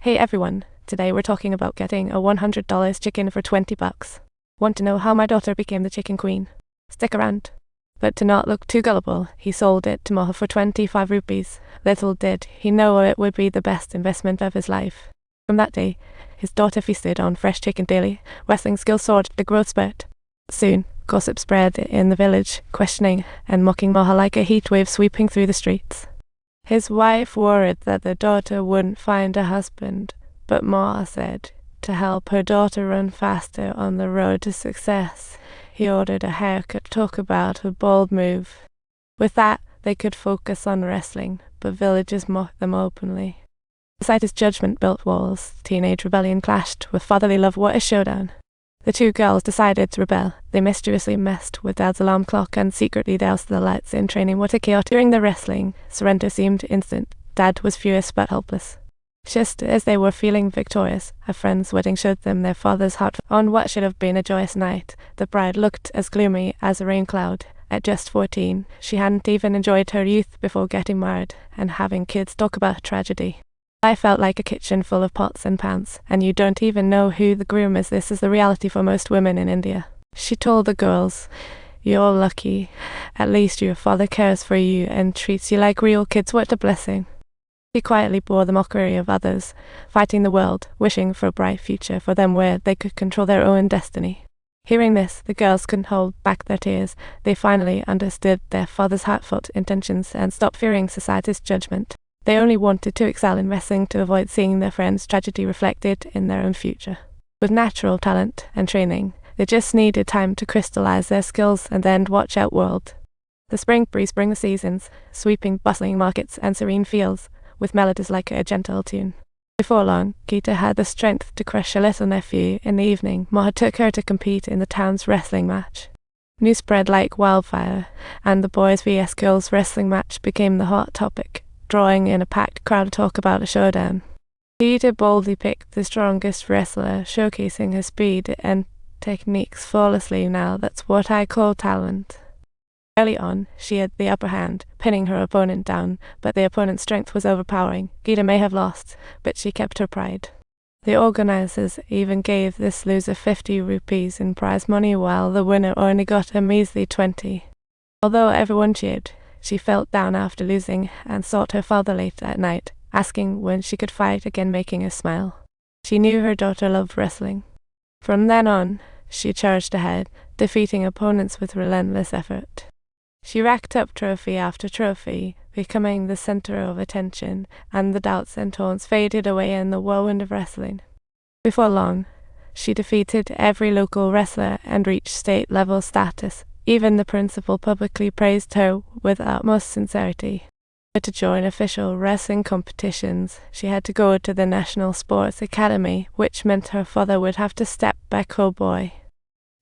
Hey everyone, today we're talking about getting a $100 chicken for $20. Want to know how my daughter became the chicken queen? Stick around. But to not look too gullible, he sold it to Moha for 25 rupees. Little did he know it would be the best investment of his life. From that day, his daughter feasted on fresh chicken daily. Wrestling skills soared to growth spurt. Soon, gossip spread in the village, questioning and mocking Moha like a heat wave sweeping through the streets. His wife worried that the daughter wouldn't find a husband, but Ma said to help her daughter run faster on the road to success, he ordered a haircut to talk about a bold move. With that, they could focus on wrestling, but villagers mocked them openly. Beside his judgment built walls, teenage rebellion clashed with fatherly love. What a showdown! The two girls decided to rebel. They mischievously messed with Dad's alarm clock and secretly doused the lights in training. What a chaos! During the wrestling, surrender seemed instant. Dad was furious but helpless. Just as they were feeling victorious, a friend's wedding showed them their father's heart. On what should have been a joyous night, the bride looked as gloomy as a rain cloud. At just 14, she hadn't even enjoyed her youth before getting married and having kids. Talk about tragedy. Life felt like a kitchen full of pots and pans, and you don't even know who the groom is. This is the reality for most women in India. She told the girls, "You're lucky. At least your father cares for you and treats you like real kids. What a blessing." She quietly bore the mockery of others, fighting the world, wishing for a bright future for them where they could control their own destiny. Hearing this, the girls couldn't hold back their tears. They finally understood their father's heartfelt intentions and stopped fearing society's judgment. They only wanted to excel in wrestling to avoid seeing their friends' tragedy reflected in their own future. With natural talent and training, they just needed time to crystallize their skills and then watch out world. The spring breeze bring the seasons, sweeping bustling markets and serene fields, with melodies like a gentle tune. Before long, Geeta had the strength to crush her little nephew. In the evening, Moha took her to compete in the town's wrestling match. News spread like wildfire, and the boys vs girls wrestling match became the hot topic, drawing in a packed crowd to talk about a showdown. Geeta boldly picked the strongest wrestler, showcasing her speed and techniques flawlessly. Now that's what I call talent. Early on, she had the upper hand, pinning her opponent down, but the opponent's strength was overpowering. Geeta may have lost, but she kept her pride. The organizers even gave this loser 50 rupees in prize money, while the winner only got a measly 20. Although everyone cheered, she felt down after losing and sought her father late at night, asking when she could fight again, making her smile. She knew her daughter loved wrestling. From then on, she charged ahead, defeating opponents with relentless effort. She racked up trophy after trophy, becoming the center of attention, and the doubts and taunts faded away in the whirlwind of wrestling. Before long, she defeated every local wrestler and reached state-level status. Even the principal publicly praised her with utmost sincerity. To join official wrestling competitions, she had to go to the National Sports Academy, which meant her father would have to step back. Oh boy.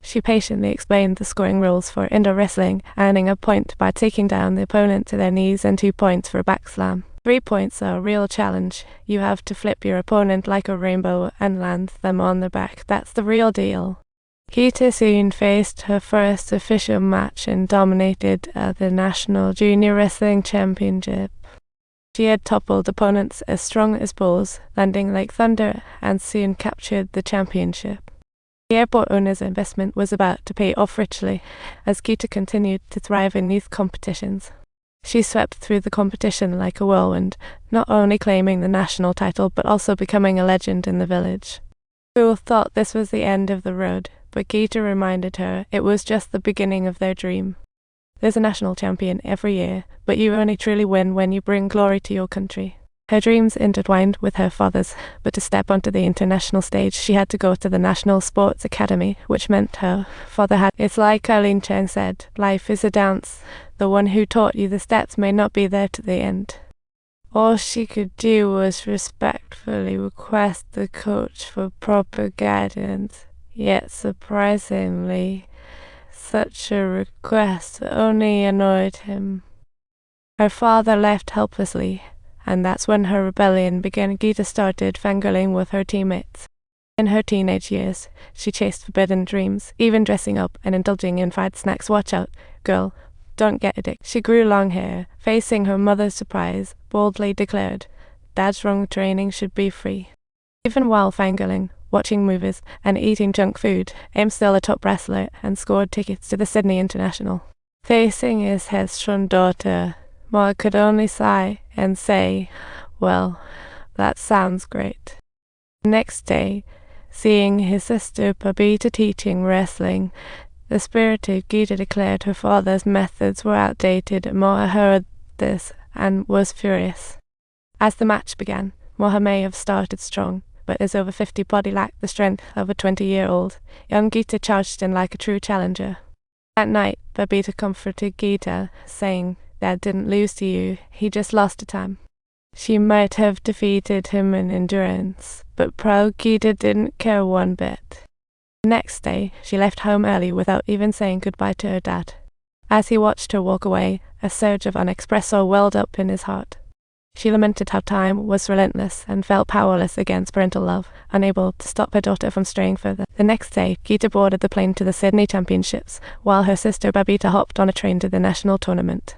She patiently explained the scoring rules for indoor wrestling, earning a point by taking down the opponent to their knees and 2 points for a back slam. 3 points are a real challenge. You have to flip your opponent like a rainbow and land them on their back. That's the real deal. Geeta soon faced her first official match and dominated at the National Junior Wrestling Championship. She had toppled opponents as strong as bulls, landing like thunder, and soon captured the championship. The airport owner's investment was about to pay off richly, as Geeta continued to thrive in youth competitions. She swept through the competition like a whirlwind, not only claiming the national title but also becoming a legend in the village. People thought this was the end of the road, but Geeta reminded her it was just the beginning of their dream. There's a national champion every year, but you only truly win when you bring glory to your country. Her dreams intertwined with her father's, but to step onto the international stage, she had to go to the National Sports Academy, which meant her father had. It's like Eileen Chang said, life is a dance. The one who taught you the steps may not be there to the end. All she could do was respectfully request the coach for proper guidance. Yet surprisingly, such a request only annoyed him. Her father left helplessly, and that's when her rebellion began. Geeta started fangirling with her teammates. In her teenage years, she chased forbidden dreams, even dressing up and indulging in fried snacks. Watch out, girl, don't get addicted. She grew long hair, facing her mother's surprise, boldly declared, Dad's wrong training should be free. Even while fangirling, watching movies, and eating junk food, Aim's still a top wrestler and scored tickets to the Sydney International. Facing his headstrong daughter, Ma could only sigh and say, "Well, that sounds great." Next day, seeing his sister Babita teaching wrestling, the spirited Gita declared her father's methods were outdated. Moha heard this and was furious. As the match began, Moha may have started strong, but his over 50 body lacked the strength of a 20-year-old. Young Gita charged in like a true challenger. That night, Babita comforted Gita, saying, "Dad didn't lose to you, he just lost to time." She might have defeated him in endurance, but proud Gita didn't care one bit. The next day, she left home early without even saying goodbye to her dad. As he watched her walk away, a surge of unexpressed sorrow welled up in his heart. She lamented how time was relentless and felt powerless against parental love, unable to stop her daughter from straying further. The next day, Gita boarded the plane to the Sydney Championships, while her sister Babita hopped on a train to the national tournament.